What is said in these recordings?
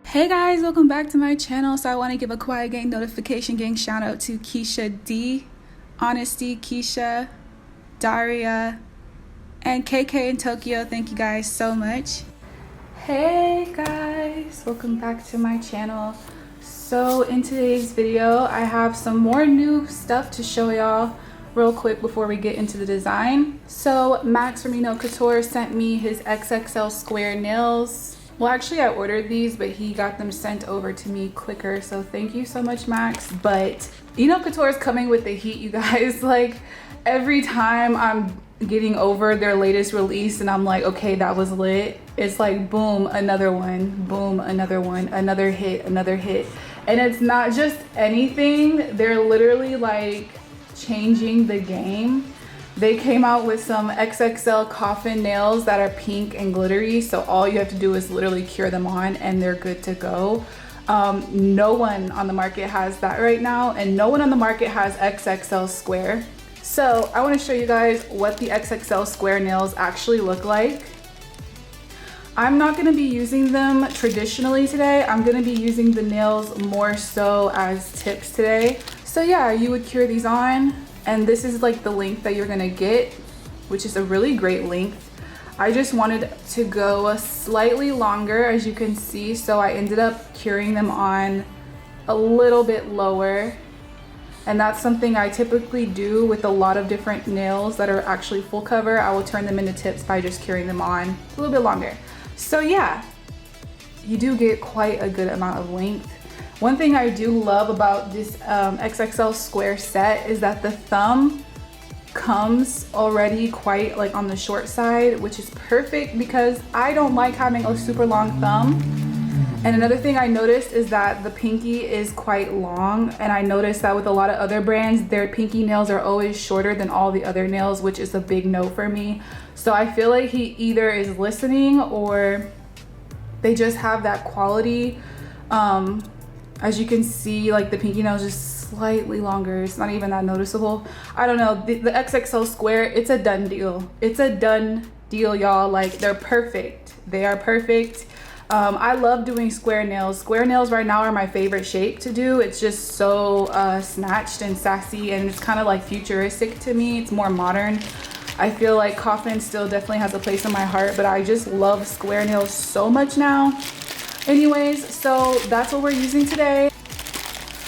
Hey guys, welcome back to my channel. So I want to give a quiet gang notification gang shout out to Keisha D, Honesty, Keisha, Daria, and KK in Tokyo. Thank you guys so much. Hey guys, welcome back to my channel. So in today's video, I have some more new stuff to show y'all real quick before we get into the design. So Max from Enail Couture sent me his XXL Square Nails. Well, actually I ordered these, but he got them sent over to me quicker. So thank you so much, Max. But Enail Couture is coming with the heat, you guys. Like every time I'm getting over their latest release and I'm like, okay, that was lit. It's like, boom, another one, boom, another one, another hit. And it's not just anything. They're literally like changing the game. They came out with some XXL coffin nails that are pink and glittery. So all you have to do is literally cure them on and they're good to go. No one on the market has that right now, and no one on the market has XXL Square. So I want to show you guys what the XXL Square nails actually look like. I'm not going to be using them traditionally today. I'm going to be using the nails more so as tips today. So yeah, you would cure these on. And this is like the length that you're gonna get, which is a really great length. I just wanted to go slightly longer, as you can see, so I ended up curing them on a little bit lower. And that's something I typically do with a lot of different nails that are actually full cover. I will turn them into tips by just curing them on a little bit longer. So yeah, you do get quite a good amount of length. One thing I do love about this XXL Square set is that the thumb comes already quite like on the short side, which is perfect because I don't like having a super long thumb. And another thing I noticed is that the pinky is quite long, and I noticed that with a lot of other brands, their pinky nails are always shorter than all the other nails, which is a big no for me. So I feel like he either is listening or they just have that quality. As you can see, like the pinky nail is just slightly longer. It's not even that noticeable. I don't know, the XXL Square, it's a done deal. It's a done deal, y'all. Like they're perfect. They are perfect. I love doing square nails. Square nails right now are my favorite shape to do. It's just so snatched and sassy, and it's kind of like futuristic to me. It's more modern. I feel like coffin still definitely has a place in my heart, but I just love square nails so much now. Anyways, so that's what we're using today.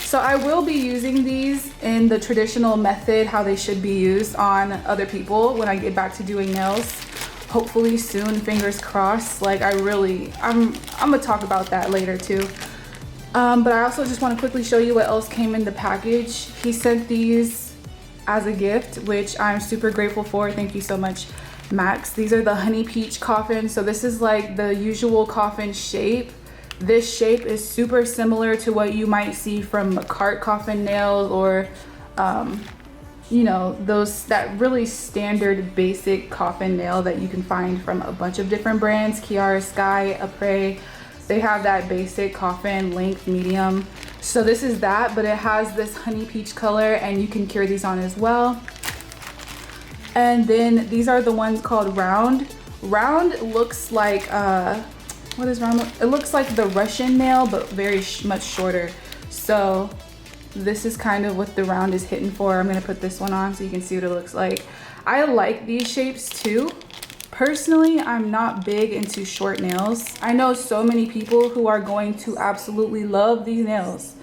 So I will be using these in the traditional method, how they should be used on other people when I get back to doing nails. Hopefully soon, fingers crossed. Like I'm gonna talk about that later too. But I also just want to quickly show you what else came in the package. He sent these as a gift, which I'm super grateful for. Thank you so much, Max. These are the honey peach coffins. So this is like the usual coffin shape. This shape is super similar to what you might see from cart coffin nails or, you know, that really standard basic coffin nail that you can find from a bunch of different brands. Kiara Sky, Apres, they have that basic coffin length medium. So this is that, but it has this honey peach color, and you can cure these on as well. And then these are the ones called round. Round looks like, what is round? It looks like the Russian nail, but very much shorter. So this is kind of what the round is hitting for. I'm gonna put this one on so you can see what it looks like. I like these shapes too. Personally, I'm not big into short nails. I know so many people who are going to absolutely love these nails,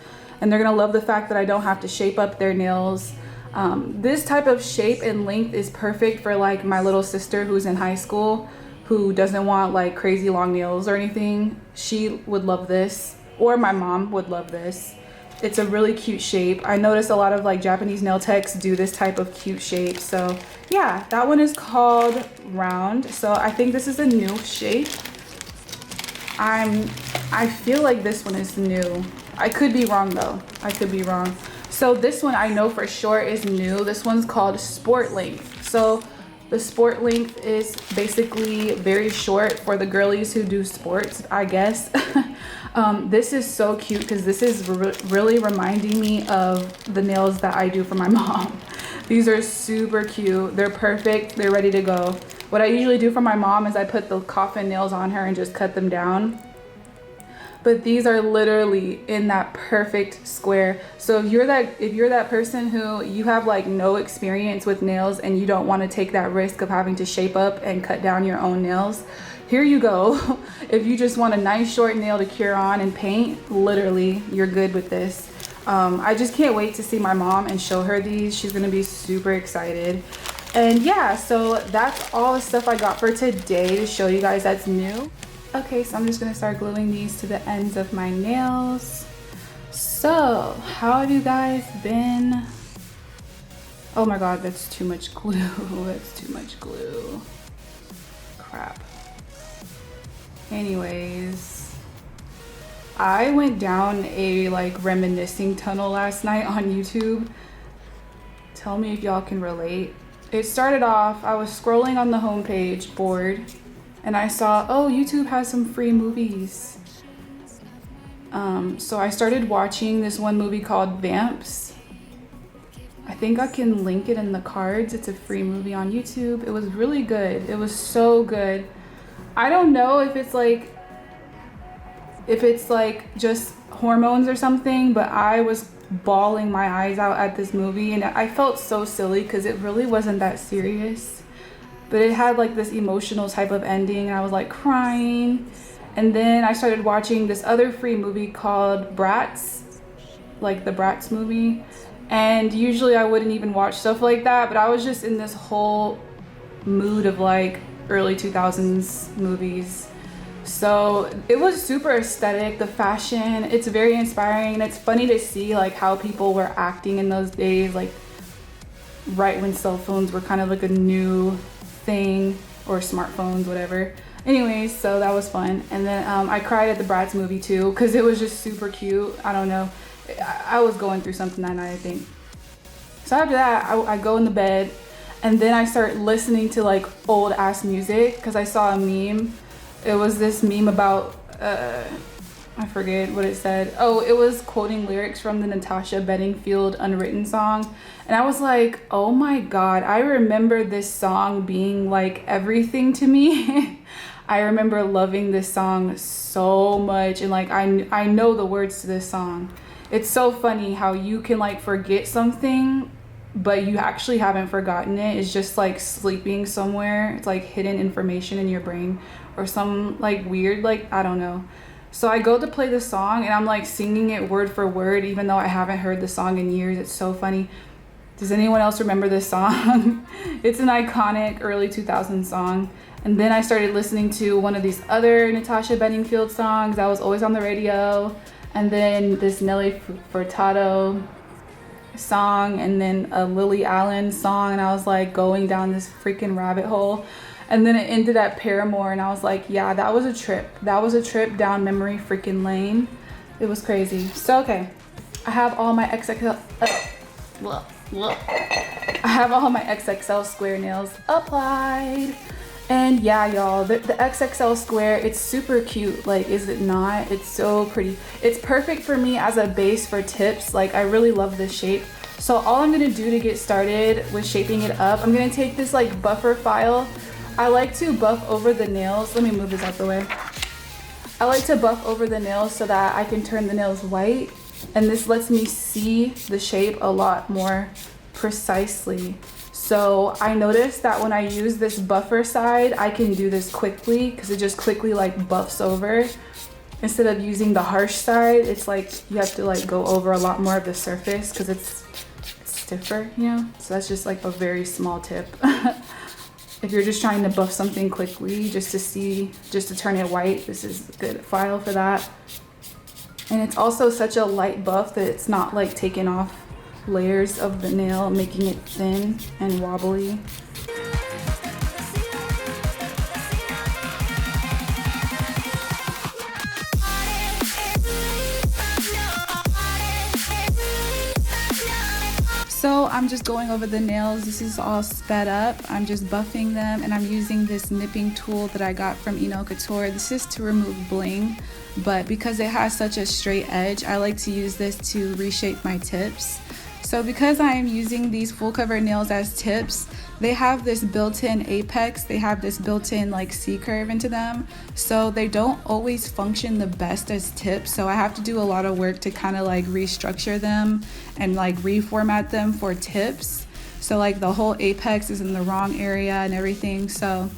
and they're gonna love the fact that I don't have to shape up their nails. This type of shape and length is perfect for like my little sister who's in high school, who doesn't want like crazy long nails or anything. She would love this, or my mom would love this. It's a really cute shape. I notice a lot of like Japanese nail techs do this type of cute shape. So yeah, that one is called round. So I think this is a new shape. I feel like this one is new. I could be wrong though. I could be wrong. So this one I know for sure is new. This one's called Sport Length. So the sport length is basically very short for the girlies who do sports, I guess. This is so cute because this is really reminding me of the nails that I do for my mom. These are super cute. They're perfect. They're ready to go. What I usually do for my mom is I put the coffin nails on her and just cut them down. but these are literally in that perfect square. So if you're that person who you have like no experience with nails and you don't want to take that risk of having to shape up and cut down your own nails, here you go. If you just want a nice short nail to cure on and paint, literally you're good with this. I just can't wait to see my mom and show her these. She's gonna be super excited. And yeah, so that's all the stuff I got for today to show you guys that's new. Okay, so I'm just gonna start gluing these to the ends of my nails. So, how have you guys been? Oh my god, that's too much glue. That's too much glue. Crap. Anyways, I went down a like reminiscing tunnel last night on YouTube. Tell me if y'all can relate. It started off, I was scrolling on the homepage, bored, and I saw, oh, YouTube has some free movies. So I started watching this one movie called Vamps. I think I can link it in the cards. It's a free movie on YouTube. It was really good. It was so good. I don't know if it's like just hormones or something, but I was bawling my eyes out at this movie, and I felt so silly because it really wasn't that serious, but it had like this emotional type of ending, and I was like crying. And then I started watching this other free movie called Bratz, like the Bratz movie, and usually I wouldn't even watch stuff like that, but I was just in this whole mood of like early 2000s movies. So it was super aesthetic, the fashion, it's very inspiring, and it's funny to see like how people were acting in those days, like right when cell phones were kind of like a new thing, or smartphones, whatever. Anyways, so that was fun. And then I cried at the Bratz movie too, because it was just super cute. I don't know, I was going through something that night, I think. So after that, I go in the bed, and then I start listening to like old ass music, because I saw a meme. It was this meme about, I forget what it said. Oh, it was quoting lyrics from the Natasha Bedingfield Unwritten song. And I was like, oh my God, I remember this song being like everything to me. I remember loving this song so much. And like, I know the words to this song. It's so funny how you can like forget something, but you actually haven't forgotten it. It's just like sleeping somewhere. It's like hidden information in your brain, or some like weird, like, I don't know. So I go to play the song, and I'm like singing it word for word, even though I haven't heard the song in years. It's so funny. Does anyone else remember this song? It's an iconic early 2000s song. And then I started listening to one of these other Natasha Bedingfield songs that was always on the radio, and then this Nelly Furtado song, and then a Lily Allen song, and I was like going down this freaking rabbit hole. And then it ended at Paramore, and I was like, yeah, that was a trip. That was a trip down memory freaking lane. It was crazy. So okay, I have all my XXL Square Nails applied. And yeah, y'all, the XXL Square, it's super cute. Like, is it not? It's so pretty. It's perfect for me as a base for tips. Like, I really love this shape. So all I'm gonna do to get started with shaping it up, I'm gonna take this like buffer file. I like to buff over the nails. Let me move this out the way. I like to buff over the nails so that I can turn the nails white, and this lets me see the shape a lot more precisely. So I noticed that when I use this buffer side, I can do this quickly because it just quickly like buffs over. Instead of using the harsh side, it's like you have to like go over a lot more of the surface because it's stiffer, you know? So that's just like a very small tip. If you're just trying to buff something quickly just to turn it white, this is a good file for that. And it's also such a light buff that it's not like taking off layers of the nail, making it thin and wobbly. So I'm just going over the nails. This is all sped up. I'm just buffing them, and I'm using this nipping tool that I got from Enail Couture. This is to remove bling, but because it has such a straight edge, I like to use this to reshape my tips. So because I am using these full cover nails as tips, they have this built-in apex, they have this built-in like C-curve into them, so they don't always function the best as tips. So I have to do a lot of work to kind of like restructure them and like reformat them for tips. So like the whole apex is in the wrong area and everything. So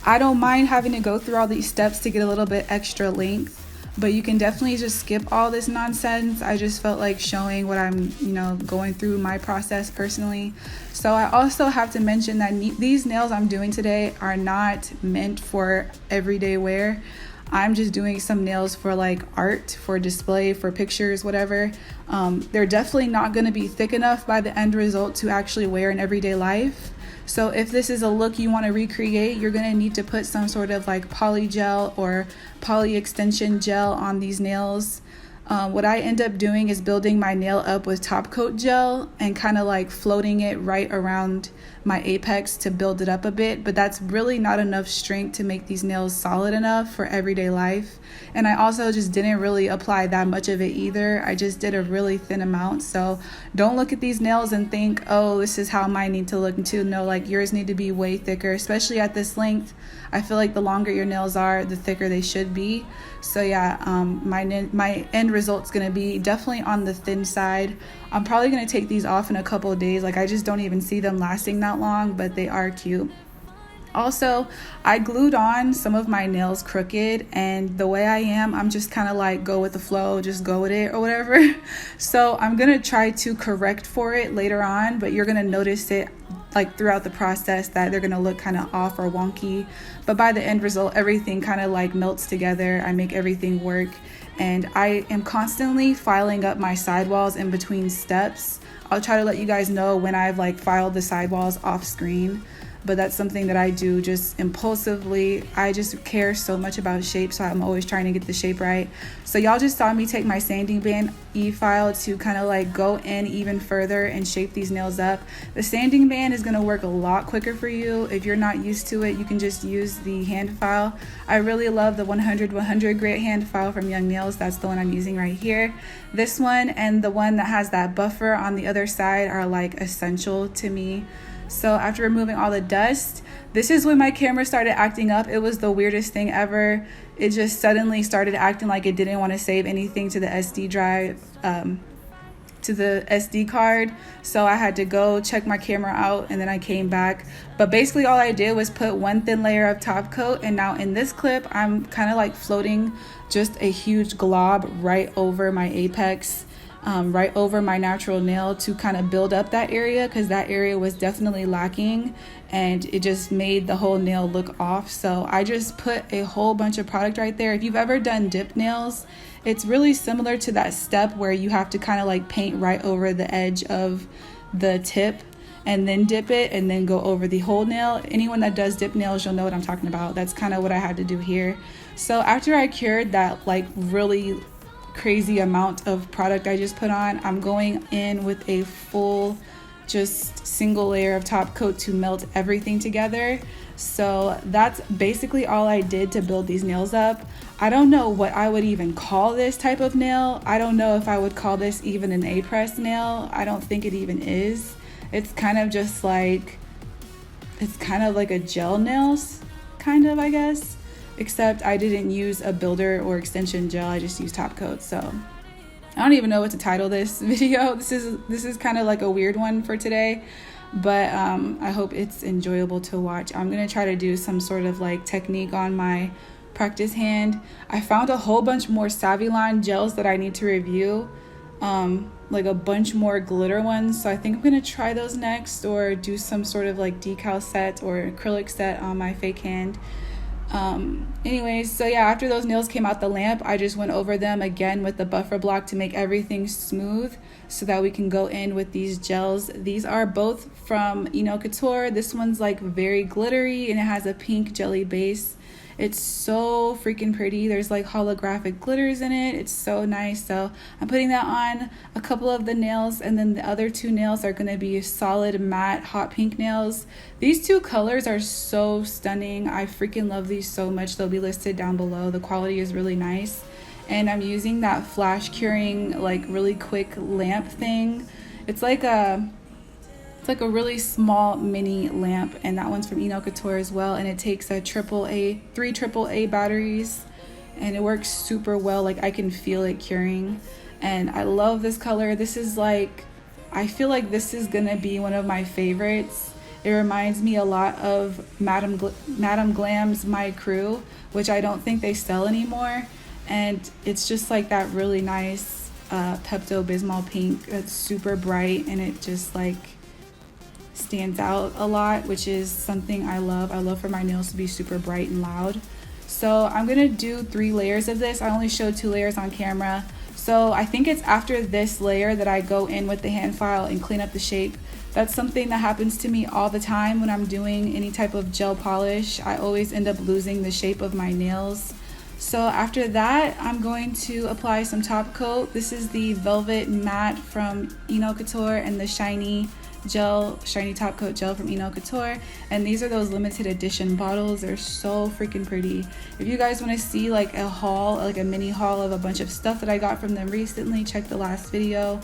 I don't mind having to go through all these steps to get a little bit extra length, but you can definitely just skip all this nonsense. I just felt like showing what I'm, going through my process personally. So I also have to mention that these nails I'm doing today are not meant for everyday wear. I'm just doing some nails for like art, for display, for pictures, whatever. They're definitely not going to be thick enough by the end result to actually wear in everyday life. So if this is a look you want to recreate, you're going to need to put some sort of like poly gel or poly extension gel on these nails. What I end up doing is building my nail up with top coat gel and kind of like floating it right around my apex to build it up a bit, but that's really not enough strength to make these nails solid enough for everyday life. And I also just didn't really apply that much of it either. I just did a really thin amount. So don't look at these nails and think, oh, this is how mine need to look too. No, like yours need to be way thicker, especially at this length. I feel like the longer your nails are, the thicker they should be. So yeah, my end result's gonna be definitely on the thin side. I'm probably gonna take these off in a couple of days. Like I just don't even see them lasting that long, but they are cute. Also, I glued on some of my nails crooked, and the way I am, I'm just kind of like go with the flow, just go with it or whatever. So I'm gonna try to correct for it later on, but you're gonna notice it like throughout the process that they're gonna look kind of off or wonky, but by the end result everything kind of like melts together. I make everything work, and I am constantly filing up my sidewalls in between steps. I'll try to let you guys know when I've like filed the sidewalls off screen, but that's something that I do just impulsively. I just care so much about shape, so I'm always trying to get the shape right. So y'all just saw me take my sanding band e-file to kind of like go in even further and shape these nails up. The sanding band is going to work a lot quicker for you. If you're not used to it, you can just use the hand file. I really love the 100 grit hand file from Young Nails. That's the one I'm using right here. This one and the one that has that buffer on the other side are like essential to me. So after removing all the dust, this is when my camera started acting up. It was the weirdest thing ever. It just suddenly started acting like it didn't want to save anything to the SD drive, to the SD card. So I had to go check my camera out, and then I came back. But basically all I did was put one thin layer of top coat, and now in this clip, I'm kind of like floating just a huge glob right over my apex. Right over my natural nail to kind of build up that area, because that area was definitely lacking and it just made the whole nail look off. So I just put a whole bunch of product right there. If you've ever done dip nails, it's really similar to that step where you have to kind of like paint right over the edge of the tip and then dip it and then go over the whole nail. Anyone that does dip nails, you'll know what I'm talking about. That's kind of what I had to do here. So after I cured that like really crazy amount of product I just put on, I'm going in with a full just single layer of top coat to melt everything together. So that's basically all I did to build these nails up. I don't know what I would even call this type of nail. I don't know if I would call this even an A-press nail. I don't think it even is. It's kind of just like, it's kind of like a gel nails kind of, I guess. Except I didn't use a builder or extension gel, I just used top coat. So I don't even know what to title this video. This is kind of like a weird one for today, but I hope it's enjoyable to watch. I'm gonna try to do some sort of like technique on my practice hand. I found a whole bunch more Savilan gels that I need to review, like a bunch more glitter ones. So I think I'm gonna try those next, or do some sort of like decal set or acrylic set on my fake hand. Anyways, so yeah, after those nails came out the lamp, I just went over them again with the buffer block to make everything smooth so that we can go in with these gels. These are both from Enail Couture. This one's like very glittery and it has a pink jelly base. It's so freaking pretty. There's like holographic glitters in it. It's so nice. So I'm putting that on a couple of the nails, and then the other two nails are going to be solid matte hot pink nails. These two colors are so stunning. I freaking love these so much. They'll be listed down below. The quality is really nice. and I'm using that flash curing like really quick lamp thing. It's like a really small mini lamp, and that one's from Enail Couture as well, and it takes a three AAA batteries, and it works super well. Like I can feel it curing, and I love this color. This is like, I feel like this is gonna be one of my favorites. It reminds me a lot of Madame Glam's My Crew, which I don't think they sell anymore, and it's just like that really nice Pepto-Bismol pink that's super bright, and it just like stands out a lot, which is something I love. I love for my nails to be super bright and loud. So I'm gonna do 3 layers of this. I only showed 2 layers on camera. So I think it's after this layer that I go in with the hand file and clean up the shape. That's something that happens to me all the time when I'm doing any type of gel polish. I always end up losing the shape of my nails. So after that, I'm going to apply some top coat. This is the Velvet Matte from Enail Couture and the shiny top coat gel from Enail Couture, and these are those limited edition bottles. They're so freaking pretty. If you guys want to see like a haul, like a mini haul of a bunch of stuff that I got from them recently, check the last video.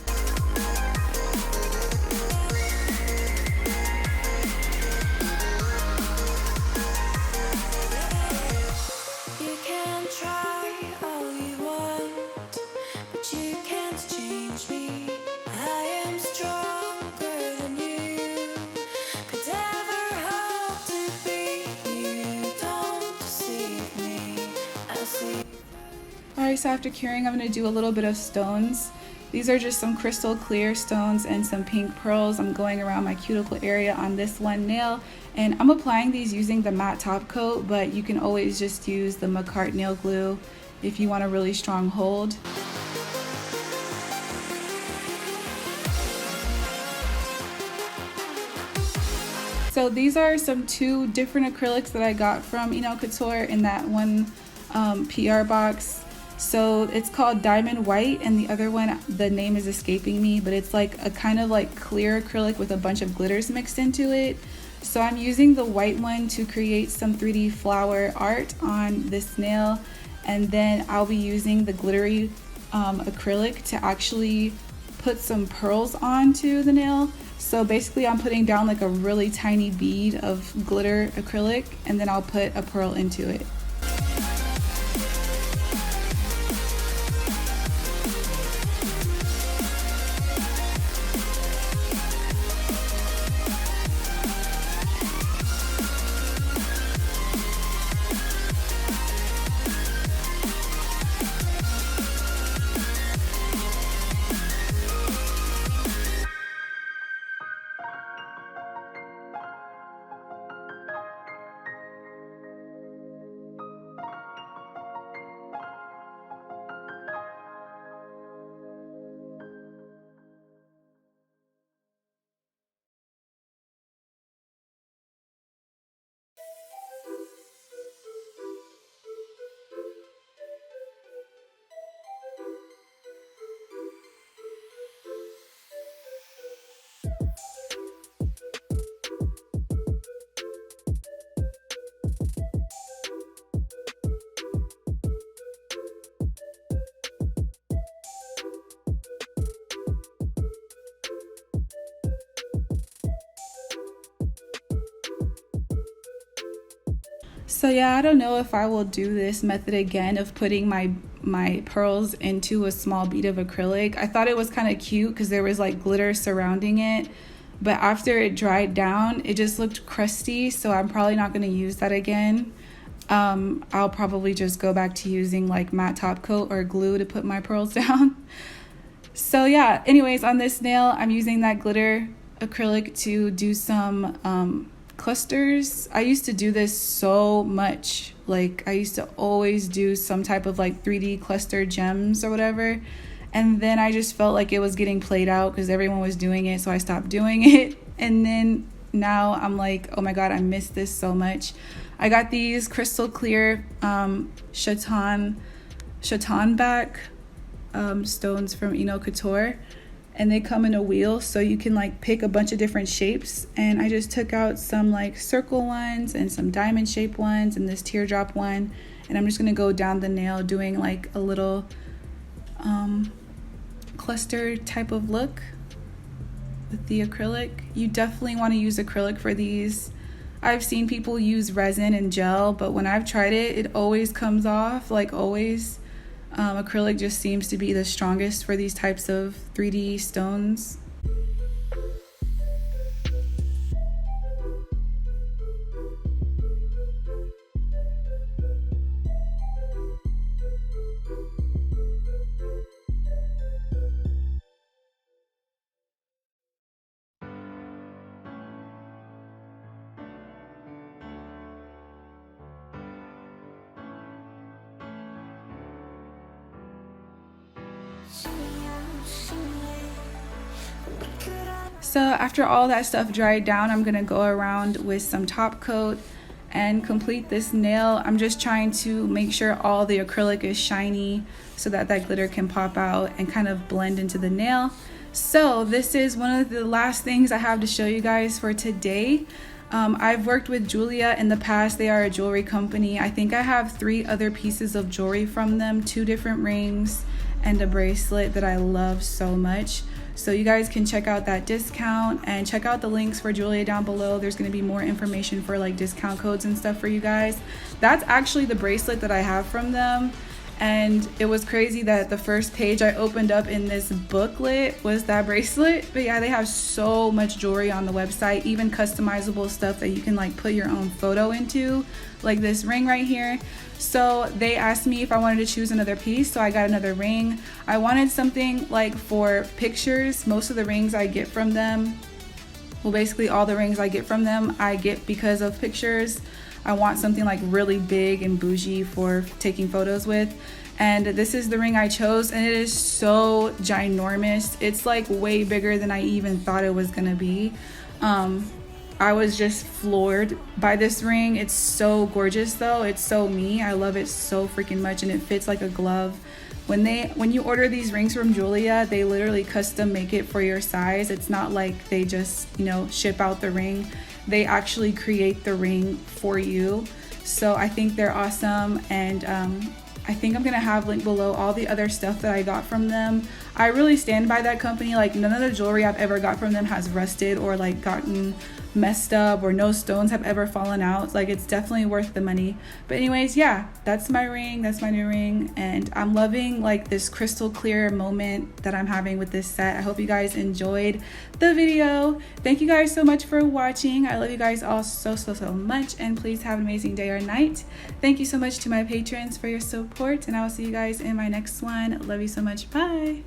Alright, so after curing, I'm going to do a little bit of stones. These are just some crystal clear stones and some pink pearls. I'm going around my cuticle area on this one nail, and I'm applying these using the matte top coat, but you can always just use the Macart nail glue if you want a really strong hold. So these are some 2 different acrylics that I got from Enail Couture in that one PR box. So it's called Diamond White, and the other one, the name is escaping me, but it's like a kind of like clear acrylic with a bunch of glitters mixed into it. So I'm using the white one to create some 3D flower art on this nail, and then I'll be using the glittery acrylic to actually put some pearls onto the nail. So basically I'm putting down like a really tiny bead of glitter acrylic, and then I'll put a pearl into it. So yeah, I don't know if I will do this method again of putting my pearls into a small bead of acrylic. I thought it was kind of cute because there was like glitter surrounding it, but after it dried down, it just looked crusty, so I'm probably not going to use that again. I'll probably just go back to using like matte top coat or glue to put my pearls down. So yeah, anyways, on this nail, I'm using that glitter acrylic to do some clusters. I used to do this so much. Like I used to always do some type of like 3D cluster gems or whatever, and then I just felt like it was getting played out because everyone was doing it, so I stopped doing it. And then now I'm like, oh my god, I miss this so much. I got these crystal clear chaton back stones from Enail Couture, and they come in a wheel, so you can like pick a bunch of different shapes. And I just took out some like circle ones and some diamond shape ones and this teardrop one, and I'm just gonna go down the nail doing like a little cluster type of look with the acrylic. You definitely want to use acrylic for these. I've seen people use resin and gel, but when I've tried it, it always comes off, like always. Acrylic just seems to be the strongest for these types of 3D stones. So after all that stuff dried down, I'm gonna go around with some top coat and complete this nail. I'm just trying to make sure all the acrylic is shiny so that that glitter can pop out and kind of blend into the nail. So this is one of the last things I have to show you guys for today. I've worked with JEULIA in the past. They are a jewelry company. I think I have 3 other pieces of jewelry from them, 2 different rings and a bracelet that I love so much. So you guys can check out that discount and check out the links for JEULIA down below. There's going to be more information for like discount codes and stuff for you guys. That's actually the bracelet that I have from them. And it was crazy that the first page I opened up in this booklet was that bracelet. But yeah, they have so much jewelry on the website, even customizable stuff that you can like put your own photo into, like this ring right here. So they asked me if I wanted to choose another piece, so I got another ring. I wanted something like for pictures. Most of the rings I get from them, well, basically all the rings I get from them, I get because of pictures. I want something like really big and bougie for taking photos with. And this is the ring I chose, and it is so ginormous. It's like way bigger than I even thought it was gonna be. I was just floored by this ring. It's so gorgeous though. It's so me. I love it so freaking much, and it fits like a glove. When you order these rings from JEULIA, they literally custom make it for your size. It's not like they just, you know, ship out the ring. They actually create the ring for you. So I think they're awesome, and I think I'm gonna have linked below all the other stuff that I got from them. I really stand by that company. Like, none of the jewelry I've ever got from them has rusted or like gotten messed up, or no stones have ever fallen out. Like, it's definitely worth the money. But anyways, yeah, that's my ring. That's my new ring, and I'm loving like this crystal clear moment that I'm having with this set. I hope you guys enjoyed the video. Thank you guys so much for watching. I love you guys all so much, and please have an amazing day or night. Thank you so much to my patrons for your support, and I will see you guys in my next one. Love you so much. Bye.